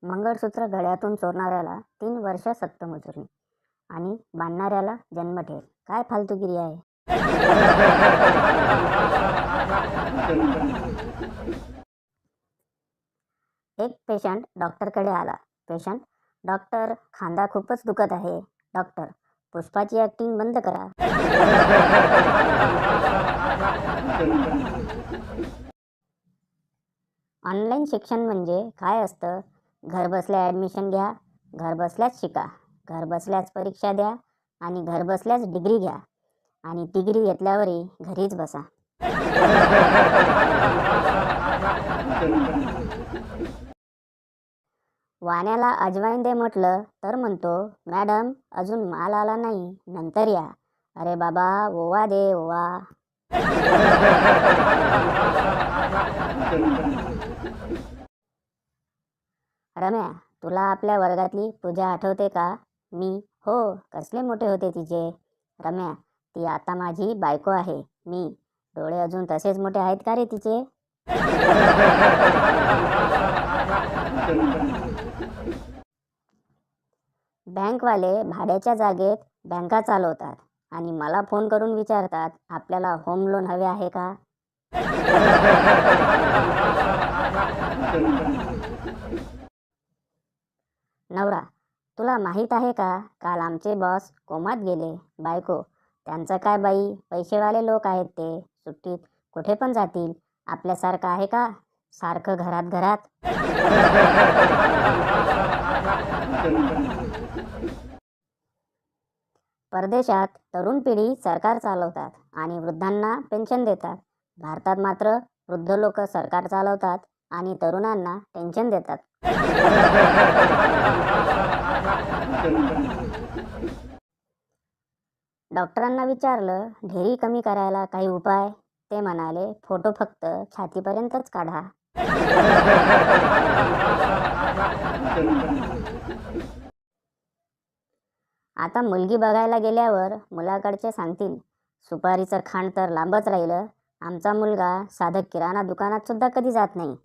मंगळसूत्र गळ्यातून चोरणाऱ्याला 3 वर्ष सक्तमजुरी आणि बांधणाऱ्याला जन्मठेप. काय फालतूगिरी आहे. एक पेशंट डॉक्टरकडे आला. पेशंट: डॉक्टर, खांदा खूपच दुखत आहे. डॉक्टर: पुष्पाची ॲक्टिंग बंद करा. ऑनलाईन शिक्षण म्हणजे काय असतं? घरबसल्या ॲडमिशन घ्या, घरबसल्याच शिका, घरबसल्याच परीक्षा द्या आणि घरबसल्याच डिग्री घ्या आणि डिग्री घेतल्यावरही घरीच बसा. वाण्याला अजवाईन दे म्हटलं तर म्हणतो, मॅडम अजून माल आला नाही, नंतर या. अरे बाबा, ओवा दे, ओवा. रम्या, तुला आपल्या वर्गातली पूजा आठवते का? मी: हो, कसले मोठे होते तिचे. रम्या: ती आता माझी बायको आहे. मी: डोळे अजून तसेच मोठे आहेत का रे तिचे? बँकवाले भाड्याच्या जागेत बँका चालवतात आणि मला फोन करून विचारतात, आपल्याला होम लोन हवे आहे का? नवरा: तुला माहीत आहे का, काल आमचे बॉस कोमात गेले. बायको: त्यांचं काय बाई, पैसेवाले लोक आहेत ते, सुट्टीत कुठे पण जातील. आपल्यासारखं आहे का, सारखं घरात घरात. परदेशात तरुण पिढी सरकार चालवतात आणि वृद्धांना पेन्शन देतात. भारतात मात्र वृद्ध लोक सरकार चालवतात आणि तरुणांना पेन्शन देतात. डॉक्टरांना विचारलं, ढेरी कमी करायला काही उपाय? ते म्हणाले, फोटो फक्त छातीपर्यंतच काढा. आता मुलगी बघायला गेल्यावर मुलाकडचे सांगतील, सुपारीचं खांड तर लांबच राहिलं, आमचा मुलगा साधं किराणा दुकानात सुद्धा कधी जात नाही.